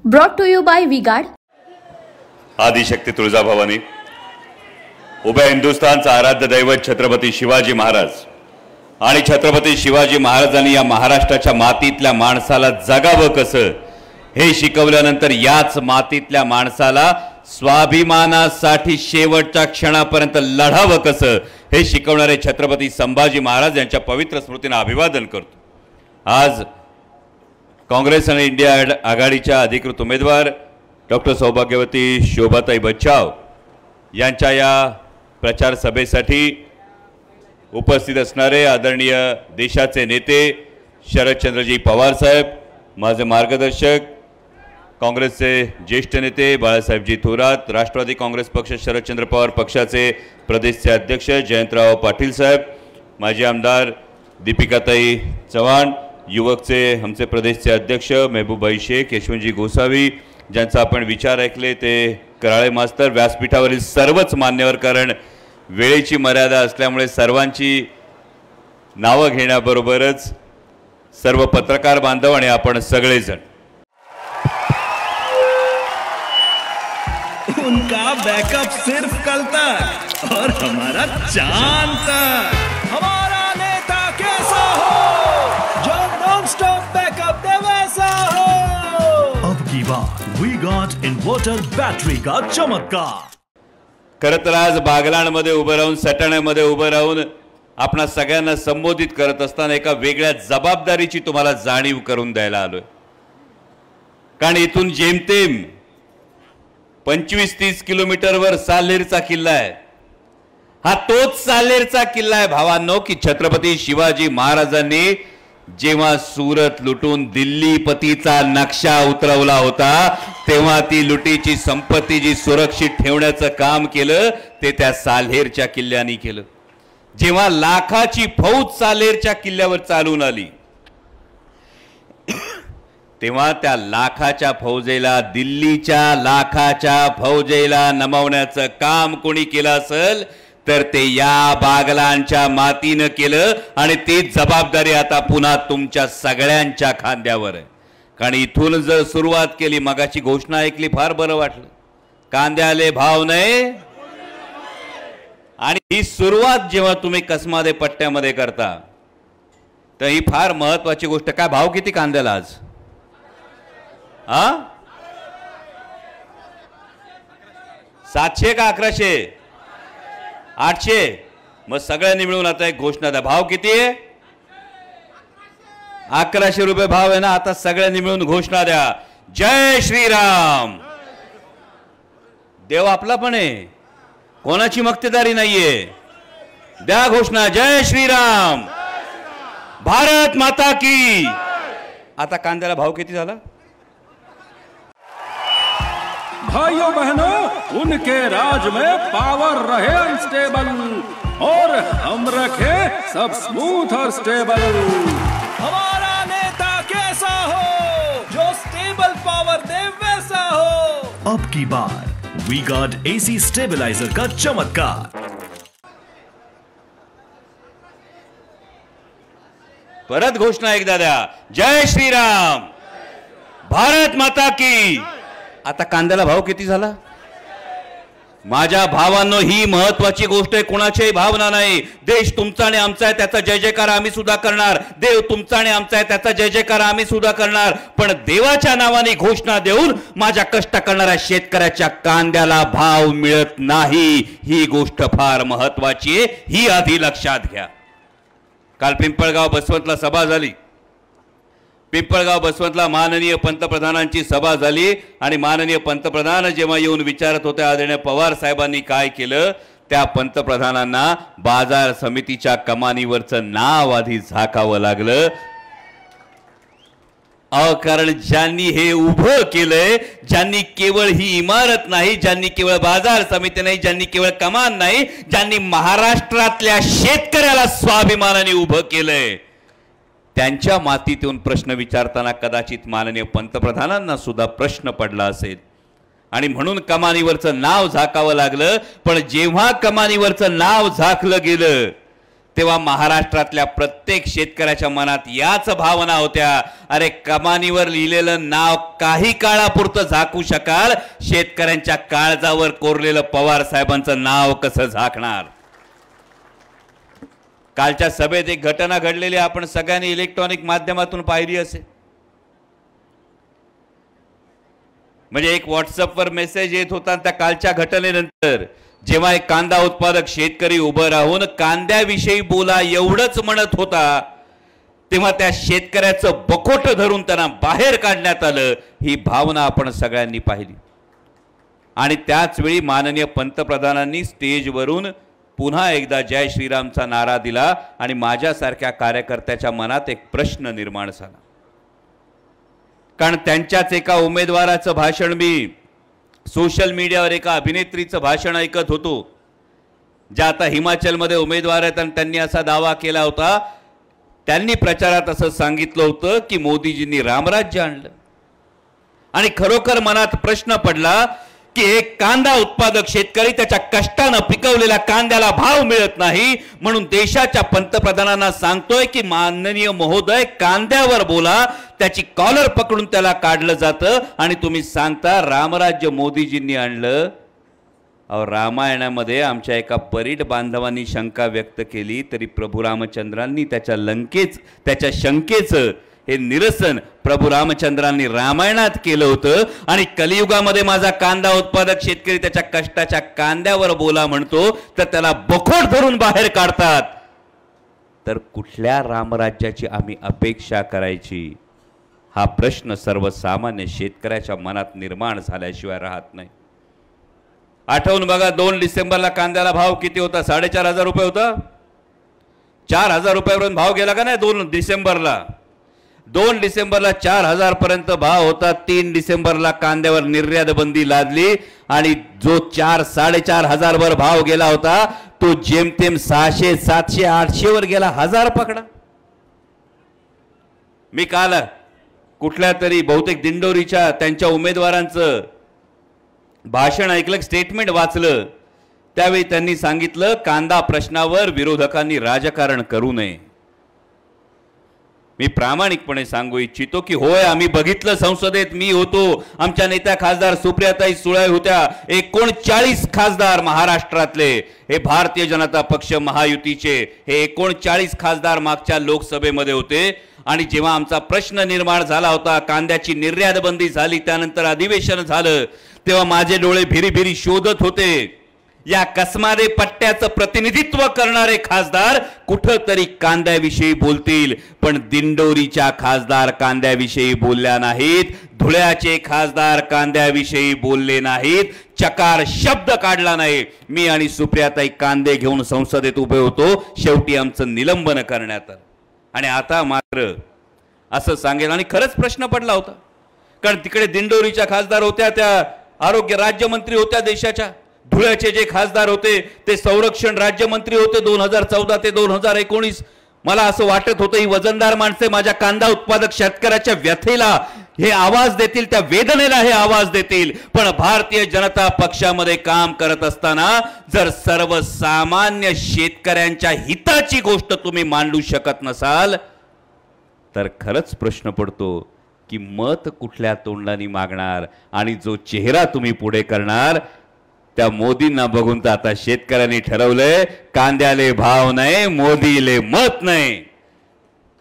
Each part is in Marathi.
Brought to you by V-Guard. Adishakti Tuljabhavani, उभ्या हिंदुस्थानचा आराध्य दैवत छत्रपती शिवाजी महाराज आणि छत्रपती शिवाजी महाराजांनी या महाराष्ट्राच्या मातीतल्या माणसाला जगावं कसं हे शिकवल्यानंतर याच मातीतल्या माणसाला स्वाभिमानासाठी शेवटच्या क्षणापर्यंत लढावं कसं हे शिकवणारे छत्रपती संभाजी महाराज यांच्या पवित्र स्मृतींना अभिवादन करतो। आज काँग्रेस आणि इंडिया आघाडीच्या अधिकृत उमेदवार डॉक्टर सौभाग्यवती शोभाताई बच्चाव यांच्या या प्रचार सभेसाठी उपस्थित असणारे आदरणीय देशाचे नेते शरदचंद्रजी पवार साहेब, माझे मार्गदर्शक काँग्रेसचे ज्येष्ठ नेते बाळासाहेबजी थोरात, राष्ट्रवादी काँग्रेस पक्ष शरदचंद्र पवार पक्षाचे प्रदेशचे अध्यक्ष जयंतराव पाटील साहेब, माजी आमदार दीपिकाताई चव्हाण, युवकचे आमचे प्रदेशचे अध्यक्ष महबूबाई शेख, यशवंतजी गोसावी ज्यांचा आपण विचार ऐकले, ते कराळे मास्तर, व्यासपीठावरील सर्वच मान्यवर, कारण वेळेची मर्यादा असल्यामुळे सर्वांची नावं घेण्याबरोबरच सर्व पत्रकार बांधव आणि आपण सगळेजण, उनका बैकअप सिर्फ कल तक और हमारा चांद तक। हमारा नेता कैसा हो जो नॉन स्टॉप बैकअप दे वैसा हो। अब की बात V-Guard इन्व्हर्टर बैटरी का चमत्कार। खरं तर आज बागलाणमध्ये उभं राहून, सटाण्यामध्ये उभं राहून आपणा सगळ्यांना संबोधित करत असताना एका वेगळ्या जबाबदारीची तुम्हाला जाणीव करून द्यायला आलोय। कारण इथून जेमतेम 25-30 किलोमीटरवर साल्हेरचा किल्ला आहे। हा तोच साल्हेरचा किल्ला आहे भावांनो की छत्रपती शिवाजी महाराजांनी जेव्हा सुरत लुटून दिल्लीपतीचा नक्षा उतरवला होता तेव्हा ती लुटीची संपत्ती जी सुरक्षित ठेवण्याचं काम केलं ते त्या साल्हेरच्या किल्ल्याने केलं। जेव्हा लाखाची फौज साल्हेरच्या किल्ल्यावर चालून आली तेव्हा त्या लाखाच्या फौजेला, दिल्लीच्या लाखाच्या फौजेला नमवण्याचं काम कोणी केलं असेल तर ते या बागलांच्या मातीनं केलं आणि ती जबाबदारी आता पुन्हा तुमच्या सगळ्यांच्या खांद्यावर आहे। कारण इथून जर सुरुवात केली, मगाची घोषणा ऐकली, फार बरं वाटलं, कांद्याले भाव नाही, आणि ही सुरुवात जेव्हा तुम्ही कसमादे पट्ट्यामध्ये करता तर ही फार महत्वाची गोष्ट। काय भाव किती कांद्याला आज? 700 का 1100? 800? मग सगळ्यांनी मिळून आता एक घोषणा द्या, भाव किती आहे? 1100 रुपये भाव आहे ना। आता सगळ्यांनी मिळून घोषणा द्या, जय श्रीराम। देव आपला पण आहे, कोणाची मक्तेदारी नाहीये। द्या घोषणा, जय श्रीराम, भारत माता की। आता कांद्याला भाव किती झाला? भाइयों बहनों, उनके राज में पावर रहे अनस्टेबल और हम रखे सब स्मूथ और स्टेबल। हमारा नेता कैसा हो जो स्टेबल पावर दे वैसा हो। अब की बार V-Guard AC स्टेबलाइजर का चमत्कार। परत घोषणा एकदा द्या, जय श्रीराम, भारत माता की। आता कांद्याला भाव किती झाला? माझ्या भावांनो, ही महत्वाची गोष्ट आहे, कोणाच्याही भावना नाही। देश तुमचा आणि आमचा आहे, त्याचा जय जयकार आम्ही सुद्धा करणार। देव तुमचा आणि आमचा आहे, त्याचा जय जयकार आम्ही सुद्धा करणार। पण देवाच्या नावाने घोषणा देऊन माझ्या कष्ट करणाऱ्या शेतकऱ्याच्या कांद्याला भाव मिळत नाही, ही गोष्ट फार महत्वाची आहे, ही आधी लक्षात घ्या। काल पिंपळगाव बसवंतला सभा झाली, पिंपळगाव बसवंतला माननीय पंतप्रधानांची सभा झाली आणि माननीय पंतप्रधान जेव्हा येऊन विचारत होते आदरणीय पवार साहेबांनी काय केलं, त्या पंतप्रधानांना बाजार समितीच्या कमानीवरचं नाव आधी झाकावं लागलं। कारण ज्यांनी हे उभं केलंय, ज्यांनी केवळ ही इमारत नाही, ज्यांनी केवळ बाजार समिती नाही, ज्यांनी केवळ कमान नाही, ज्यांनी महाराष्ट्रातल्या शेतकऱ्याला स्वाभिमानाने उभं केलंय, त्यांच्या मातीतून प्रश्न विचारताना कदाचित माननीय पंतप्रधानांना सुद्धा प्रश्न पडला असेल आणि म्हणून कमानीवरचं नाव झाकावं लागलं। पण जेव्हा कमानीवरचं नाव झाकलं गेलं तेव्हा महाराष्ट्रातल्या प्रत्येक शेतकऱ्याच्या मनात याच भावना होत्या, अरे कमानीवर लिहिलेलं नाव काही काळापुरतं झाकू शकाल, शेतकऱ्यांच्या काळजावर कोरलेलं पवार साहेबांचं नाव कसं झाकणार. कालच्या सभेत एक घटना घडलेली आपण सगळ्यांनी इलेक्ट्रॉनिक माध्यमातून पाहिली असेल. म्हणजे एक व्हॉट्सअपवर मेसेज येत होता, त्या कालच्या घटनेनंतर जेव्हा एक कांदा उत्पादक शेतकरी उभं राहून कांद्याविषयी बोला एवढंच म्हणत होता, तेव्हा त्या शेतकऱ्याचं बकोट धरून त्यांना बाहेर काढण्यात आलं. ही भावना आपण सगळ्यांनी पाहिली. आणि त्याच वेळी माननीय पंतप्रधानांनी स्टेजवरून पुन्हा एकदा जय श्रीरामचा नारा दिला आणि माझ्यासारख्या कार्यकर्त्याच्या मनात एक प्रश्न निर्माण झाला. कारण त्यांच्याच एका उमेदवाराचं भाषण मी सोशल मीडियावर एका अभिनेत्रीचं भाषण ऐकत होतो, ज्या आता हिमाचलमध्ये उमेदवार आहेत, आणि त्यांनी असा दावा केला होता, त्यांनी प्रचारात असं सांगितलं होतं की मोदीजींनी रामराज्य आणलं. आणि खरोखर मनात प्रश्न पडला की एक कांदा उत्पादक शेतकरी त्याच्या कष्टानं पिकवलेल्या कांद्याला भाव मिळत नाही, म्हणून देशाच्या पंतप्रधानांना सांगतोय की माननीय महोदय कांद्यावर बोला, त्याची कॉलर पकडून त्याला काढलं जातं आणि तुम्ही सांगता रामराज्य मोदीजींनी आणलं. अहो, रामायणामध्ये आमच्या एका परीट बांधवांनी शंका व्यक्त केली तरी प्रभू रामचंद्रांनी त्याच्या शंकेचं हे निरसन प्रभू रामचंद्रांनी रामायणात केलं होतं. आणि कलियुगामध्ये माझा कांदा उत्पादक शेतकरी त्याच्या कष्टाच्या कांद्यावर बोला म्हणतो तर त्याला बखोट धरून बाहेर काढतात. तर कुठल्या रामराज्याची आम्ही अपेक्षा करायची, हा प्रश्न सर्वसामान्य शेतकऱ्याच्या मनात निर्माण झाल्याशिवाय राहत नाही. आठवून बघा, 2 डिसेंबरला कांद्याला भाव किती होता? 4,500 रुपये होता. 4,000 रुपयापर्यंत भाव गेला का नाही 2 डिसेंबरला? 2 डिसेंबरला 4,000 पर्यंत भाव होता. 3 डिसेंबरला कांद्यावर निर्यात बंदी लादली आणि जो 4,000-4,500 वर भाव गेला होता तो जेमतेम 600, 700, 800 वर गेला. 1000 पकडा. मी काल कुठल्या तरी बहुतेक दिंडोरीच्या त्यांच्या उमेदवारांचं भाषण ऐकलं, स्टेटमेंट वाचलं. त्यावेळी त्यांनी सांगितलं कांदा प्रश्नावर विरोधकांनी राजकारण करू नये. मी प्रामाणिकपणे सांगू इच्छितो की होय, आम्ही बघितलं संसदेत, मी होतो, आमच्या नेत्या खासदार सुप्रियाताई सुळे होत्या, 39 खासदार महाराष्ट्रातले, हे भारतीय जनता पक्ष महायुतीचे हे 39 खासदार मागच्या लोकसभेमध्ये होते. आणि जेव्हा आमचा प्रश्न निर्माण झाला होता, कांद्याची निर्यात बंदी झाली, त्यानंतर अधिवेशन झालं, तेव्हा माझे डोळे भिरी शोधत होते या कसमारे पट्ट्याचं प्रतिनिधित्व करणारे खासदार कुठंतरी कांद्याविषयी बोलतील. पण दिंडोरीच्या खासदार कांद्याविषयी बोलल्या नाहीत, धुळ्याचे खासदार कांद्याविषयी बोलले नाहीत, चकार शब्द काढला नाही. मी आणि सुप्रियाताई कांदे घेऊन संसदेत उभे होतो, शेवटी आमचं निलंबन करण्यात आलं. आणि आता मात्र असं सांगेल, आणि खरंच प्रश्न पडला होता, कारण तिकडे दिंडोरीच्या खासदार होत्या, त्या आरोग्य राज्यमंत्री होत्या देशाच्या, धुळ्याचे जे खासदार होते ते संरक्षण राज्यमंत्री होते 2014 ते 2019. मला असं वाटत होतं ही वजनदार माणसे माझ्या कांदा उत्पादक शेतकऱ्याच्या व्यथेला हे आवाज देतील, त्या वेदनेला हे आवाज देतील. पण भारतीय जनता पक्षामध्ये काम करत असताना जर सर्वसामान्य शेतकऱ्यांच्या हिताची गोष्ट तुम्ही मांडू शकत नसाल तर खरंच प्रश्न पडतो की मत कुठल्या तोंडाने मागणार. आणि जो चेहरा तुम्ही पुढे करणार त्या मोदींना बघून तर आता शेतकऱ्यांनी ठरवलंय कांद्याले भाव नाही, मोदीले मत नाही.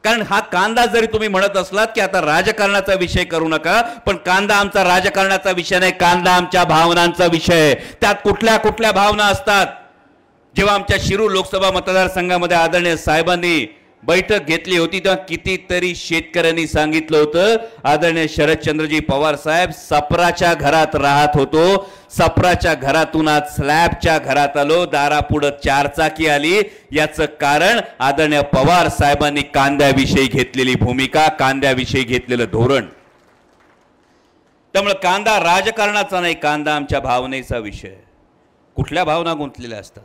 कारण हा कांदा जरी तुम्ही म्हणत असलात की आता राजकारणाचा विषय करू नका, पण कांदा आमचा राजकारणाचा विषय नाही, कांदा आमच्या भावनांचा विषय. त्यात कुठल्या कुठल्या भावना असतात. जेव्हा आमच्या शिरूर लोकसभा मतदारसंघामध्ये आदरणीय साहेबांनी बैठक घेतली होती तेव्हा कितीतरी शेतकऱ्यांनी सांगितलं होतं, आदरणीय शरदचंद्रजी पवार साहेब, सपराच्या घरात राहत होतो, सपराच्या घरातून आज स्लॅबच्या घरात आलो, दारापुढं 4 चाकी आली. याचं कारण आदरणीय पवार साहेबांनी कांद्याविषयी घेतलेली भूमिका, कांद्याविषयी घेतलेलं धोरण. त्यामुळे कांदा राजकारणाचा नाही, कांदा आमच्या भावनेचा विषय. कुठल्या भावना गुंतलेल्या असतात.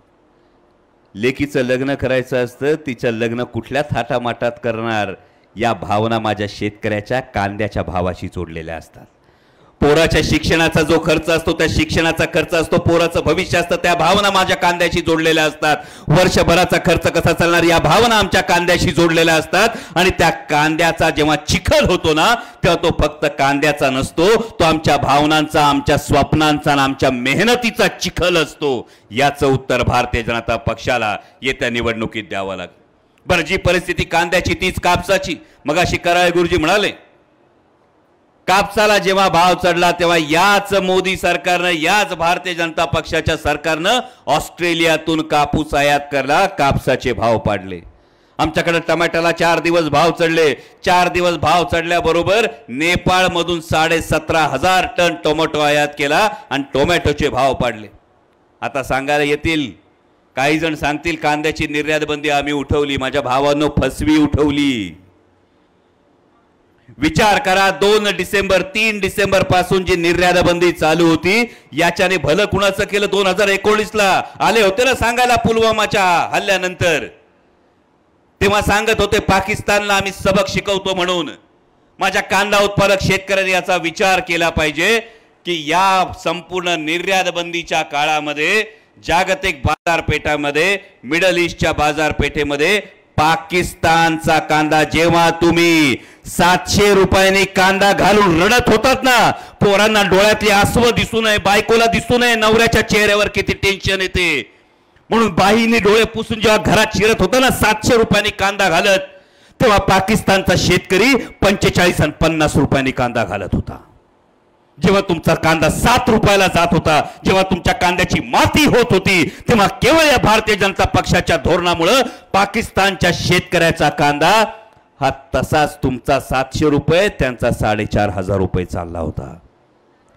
लेकीचं लग्न करायचं असतं, तिचं लग्न कुठल्या थाटामाटात करणार, या भावना माझ्या शेतकऱ्याच्या कांद्याच्या भावाशी जोडलेल्या असतात. पोराच्या शिक्षणाचा जो खर्च असतो त्या शिक्षणाचा खर्च असतो, पोराचं भविष्य असतं, त्या भावना माझ्या कांद्याशी जोडलेल्या असतात. वर्षभराचा खर्च कसा चालणार या भावना आमच्या कांद्याशी जोडलेल्या असतात. आणि त्या कांद्याचा जेव्हा चिखल होतो ना तेव्हा तो फक्त कांद्याचा नसतो, तो आमच्या भावनांचा, आमच्या स्वप्नांचा आणि आमच्या मेहनतीचा चिखल असतो. याचं उत्तर भारतीय जनता पक्षाला येत्या निवडणुकीत द्यावं लागेल. बरं, जी परिस्थिती कांद्याची तीच कापसाची. मगाशी कराळे गुरुजी म्हणाले कापसाला जेव्हा भाव चढला तेव्हा याच मोदी सरकारनं, याच भारतीय जनता पक्षाच्या सरकारनं ऑस्ट्रेलियातून कापूस आयात करला, कापसाचे भाव पाडले. आमच्याकडे टमाट्याला 4 दिवस भाव चढले. 4 दिवस भाव चढल्याबरोबर नेपाळ मधून 17,500 टन टोमॅटो आयात केला आणि टोमॅटोचे भाव पाडले. आता सांगायला येतील काही जण, सांगतील कांद्याची निर्यात बंदी आम्ही उठवली. माझ्या भावांनो, फसवी उठवली. विचार करा, 2 डिसेंबर 3 डिसेंबर पासून जी निर्यात बंदी चालू होती याच्याने भलं कुणाचं केलं. 2019ला आले होते ना सांगायला पुलवामाच्या हल्ल्यानंतर, तेव्हा सांगत होते पाकिस्तानला आम्ही सबक शिकवतो म्हणून. माझ्या कांदा उत्पादक शेतकऱ्यांनी याचा विचार केला पाहिजे की या संपूर्ण निर्यात बंदीच्या काळामध्ये जागतिक बाजारपेठामध्ये, मिडल ईस्टच्या बाजारपेठेमध्ये पाकिस्तानचा कांदा, जेव्हा तुम्ही 700 रुपयांनी कांदा घालून रडत होतात ना, पोरांना डोळ्यातली आसवं दिसू नये, बायकोला दिसू नये, नवऱ्याच्या चेहऱ्यावर किती टेन्शन येते म्हणून बाईने डोळे पुसून जेव्हा घरात शिरत होता ना 700 रुपयांनी कांदा घालत, तेव्हा पाकिस्तानचा शेतकरी 45 आणि 50 रुपयांनी कांदा घालत होता. जेव्हा तुमचा कांदा 7 रुपयाला जात होता, जेव्हा तुमच्या कांद्याची माती होत होती, तेव्हा केवळ या भारतीय जनता पक्षाच्या धोरणामुळे पाकिस्तानच्या शेतकऱ्याचा कांदा हा तसाच तुमचा 700 रुपये, त्यांचा 4,500 रुपये चालला होता.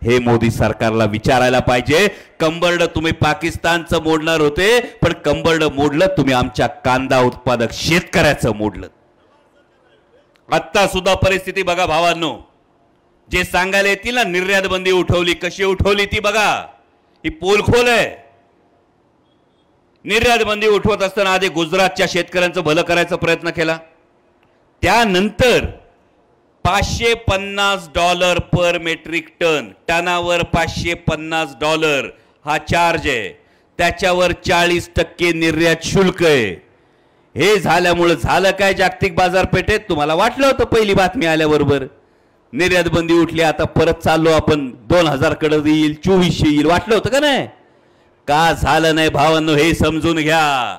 हे मोदी सरकारला विचारायला पाहिजे. कंबरड तुम्ही पाकिस्तानचं मोडणार होते, पण कंबरड मोडलं तुम्ही आमच्या कांदा उत्पादक शेतकऱ्याचं मोडलं. आता सुद्धा परिस्थिती बघा भावांनो, जे सांगायला येतील ना निर्यात बंदी उठवली, कशी उठवली ती बघा. ही पोलखोल आहे. निर्यात बंदी उठवत असताना आधी गुजरातच्या शेतकऱ्यांचं भलं करायचा प्रयत्न केला. त्यानंतर $550 पर मेट्रिक टन, टनावर $550 हा चार्ज आहे. त्याच्यावर 40% निर्यात शुल्क आहे. हे झाल्यामुळे झालं काय जागतिक बाजारपेठेत, तुम्हाला वाटलं होतं पहिली बातमी आल्याबरोबर निर्यात बंदी उठली, आता परत चाललो आपण 2000 कडे येईल, 2400 येईल, वाटलं होतं का नाही? का झालं नाही भावांनो हे समजून घ्या.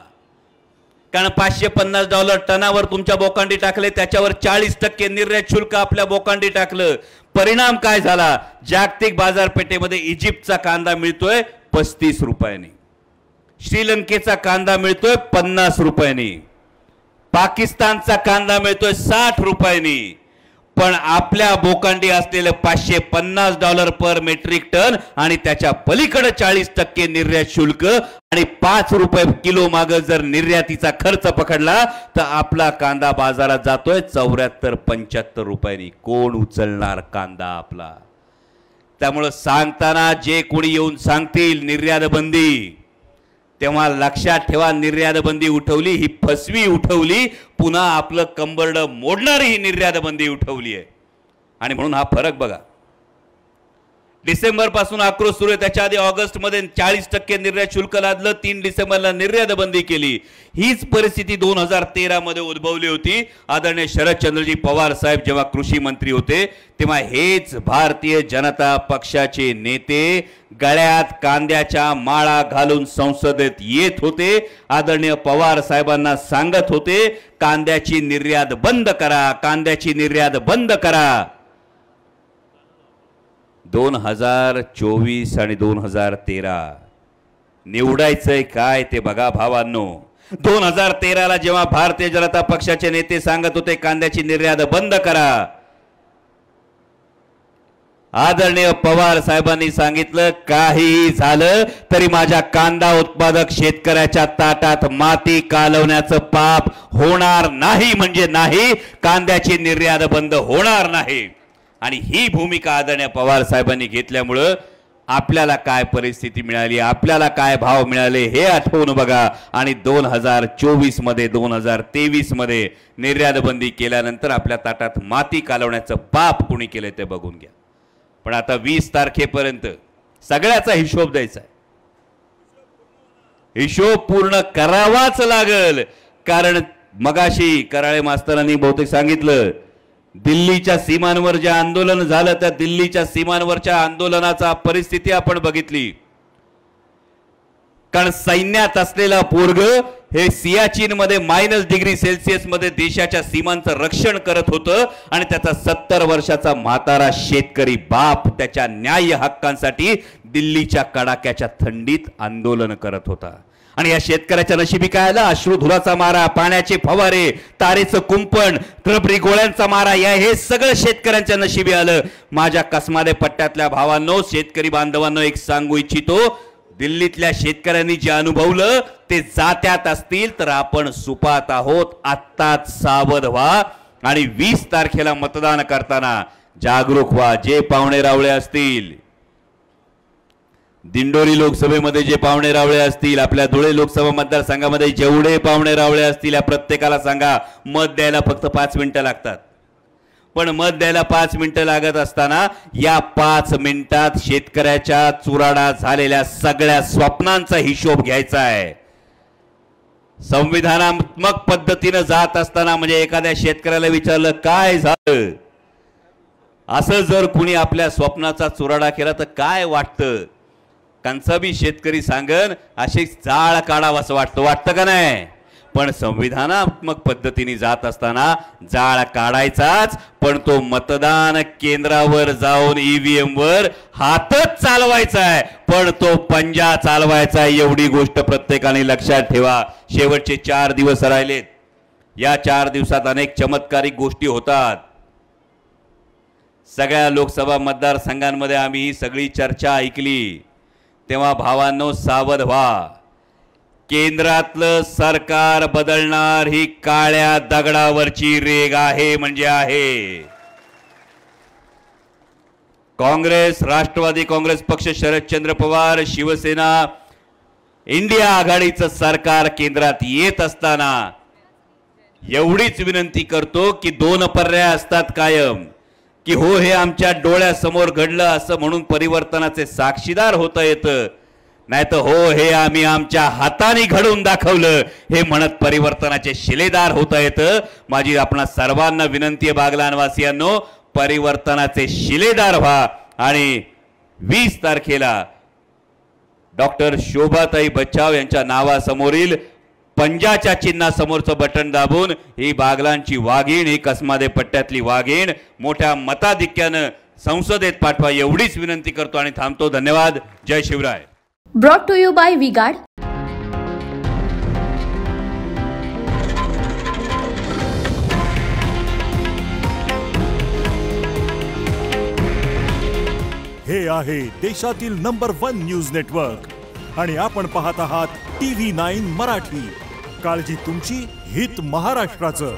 कारण $550 टनावर तुमच्या बोकांडी टाकले, त्याच्यावर 40% निर्यात शुल्क आपल्या बोकांडी टाकलं. परिणाम काय झाला? जागतिक बाजारपेठेमध्ये इजिप्तचा कांदा मिळतोय 35 रुपयांनी, श्रीलंकेचा कांदा मिळतोय 50 रुपयांनी, पाकिस्तानचा कांदा मिळतोय 60 रुपयांनी. पण आपल्या बोकांडी असलेलं $550 पर मेट्रिक टन आणि त्याच्या पलीकडे 40% निर्यात शुल्क आणि 5 रुपये किलो मागे जर निर्यातीचा खर्च पकडला तर आपला कांदा बाजारात जातोय 74-75 रुपयांनी. कोण उचलणार कांदा आपला? त्यामुळे सांगताना जे कोणी येऊन सांगतील निर्यात बंदी, तेव्हा लक्षात ठेवा निर्यात बंदी उठवली ही फसवी उठवली, पुन्हा आपलं कंबरड मोडणारी ही निर्यात बंदी उठवली आहे. आणि म्हणून हा फरक बघा. डिसेंबर पासून आक्रोश सुरू आहे, त्याच्या आधी ऑगस्ट मध्ये 40% निर्यात शुल्क लादलं, 3 डिसेंबरला निर्यात बंदी केली. हीच परिस्थिती 2013 मध्ये उद्भवली होती. आदरणीय शरदचंद्रजी पवार साहेब जेव्हा कृषी मंत्री होते तेव्हा हेच भारतीय जनता पक्षाचे नेते गळ्यात कांद्याच्या माळा घालून संसदेत येत होते. आदरणीय पवार साहेबांना सांगत होते कांद्याची निर्यात बंद करा, कांद्याची निर्यात बंद करा. 2024 आणि 2013 निवडायचंय काय ते बघा भावांनो. 2013ला जेव्हा भारतीय जनता पक्षाचे नेते सांगत होते कांद्याची निर्यात बंद करा, आदरणीय पवार साहेबांनी सांगितलं काहीही झालं तरी माझ्या कांदा उत्पादक शेतकऱ्याच्या ताटात माती कालवण्याचं पाप होणार नाही म्हणजे नाही. कांद्याची निर्यात बंद होणार नाही. आणि ही भूमिका आदरणीय पवार साहेबांनी घेतल्यामुळं आपल्याला काय परिस्थिती मिळाली, आपल्याला काय भाव मिळाले हे आठवून बघा. आणि 2024 मध्ये 2023 मध्ये निर्यात बंदी केल्यानंतर आपल्या ताटात माती कालवण्याचं पाप कोणी केलं ते बघून घ्या. पण आता 20 तारखेपर्यंत सगळ्याचा हिशोब द्यायचा आहे. हिशोब पूर्ण करावाच लागल. कारण मगाशी कराळे मास्तरांनी बहुतेक सांगितलं, दिल्लीच्या सीमांवर जे आंदोलन झालं त्या दिल्लीच्या सीमांवरच्या आंदोलनाचा परिस्थिती आपण बघितली. कारण सैन्यात असलेला पोरग हे सियाचीन मध्ये -°C मध्ये देशाच्या सीमांचं रक्षण करत होतं आणि त्याचा 70 वर्षाचा म्हातारा शेतकरी बाप त्याच्या न्याय हक्कांसाठी दिल्लीच्या कडाक्याच्या थंडीत आंदोलन करत होता. आणि या शेतकऱ्याच्या नशिबी काय आलं? अश्रुधुराचा मारा, पाण्याचे फवारे, तारेचं कुंपण, रबरी गोळ्यांचा मारा, या हे सगळं शेतकऱ्यांच्या नशिबी आलं. माझ्या कसमादे पट्ट्यातल्या भावांनो, शेतकरी बांधवांनो, एक सांगू इच्छितो, दिल्लीतल्या शेतकऱ्यांनी जे अनुभवलं ते जात्यात असतील तर आपण सुपात आहोत. आत्ताच सावध व्हा आणि 20 तारखेला मतदान करताना जागरूक व्हा. जे पाहुणे रावळे असतील, दिंडोरी लोकसभेमध्ये जे पाहुणे रावळे असतील, आपल्या धुळे लोकसभा मतदारसंघामध्ये जेवढे पाहुणे रावळे असतील, या प्रत्येकाला सांगा मत द्यायला फक्त 5 मिनिटं लागतात. पण मत द्यायला 5 मिनिटं लागत असताना या 5 मिनिटात शेतकऱ्याच्या चुराडा झालेल्या सगळ्या स्वप्नांचा हिशोब घ्यायचा आहे. संविधानात्मक पद्धतीने जात असताना म्हणजे एखाद्या शेतकऱ्याला विचारलं काय झालं, असं जर कुणी आपल्या स्वप्नाचा चुराडा केला तर काय वाटतं? कंसाबी शेतकरी सांगन अशी जाळ काढावं असं वाटतं का नाही? पण संविधानात्मक पद्धतीने जात असताना जाळ काढायचाच, पण तो मतदान केंद्रावर जाऊन EVM वर हातच चालवायचा आहे, पण तो पंजा चालवायचा आहे. एवढी गोष्ट प्रत्येकाने लक्षात ठेवा. शेवटचे 4 दिवस राहिलेत. या 4 दिवसात अनेक चमत्कारिक गोष्टी होतात. सगळ्या लोकसभा मतदारसंघांमध्ये आम्ही ही सगळी चर्चा ऐकली. तेव्हा भावांनो सावध व्हा. केंद्रातलं सरकार बदलणार ही काळ्या दगडावरची रेग आहे म्हणजे आहे. काँग्रेस, राष्ट्रवादी काँग्रेस पक्ष, शरदचंद्र पवार, शिवसेना, इंडिया आघाडीचं सरकार केंद्रात येत असताना एवढीच विनंती करतो की 2 पर्याय असतात कायम, की हो हे आमच्या डोळ्यासमोर घडलं असं म्हणून परिवर्तनाचे साक्षीदार होता येतं, नाही तर हो हे आम्ही आमच्या हाताने घडवून दाखवलं हे म्हणत परिवर्तनाचे शिलेदार होता येतं. माझी आपणा सर्वांना विनंती आहे बागलाणवासियांनो, परिवर्तनाचे शिलेदार व्हा आणि 20 तारखेला डॉक्टर शोभाताई बच्चाव यांच्या नावासमोरील पंजाच्या चिन्हासमोरचं बटन दाबून ही बागलांची वाघीण, ही कसमादे पट्ट्यातली वाघीण मोठ्या मताधिक्यानं संसदेत पाठवा एवढीच विनंती करतो आणि थांबतो. धन्यवाद. जय Shivray. Brought to you by V-Guard. हे आहे देशातील नंबर 1 न्यूज नेटवर्क आणि आपण पाहत आहात TV9 मराठी. काळजी तुमची, हित महाराष्ट्राचं.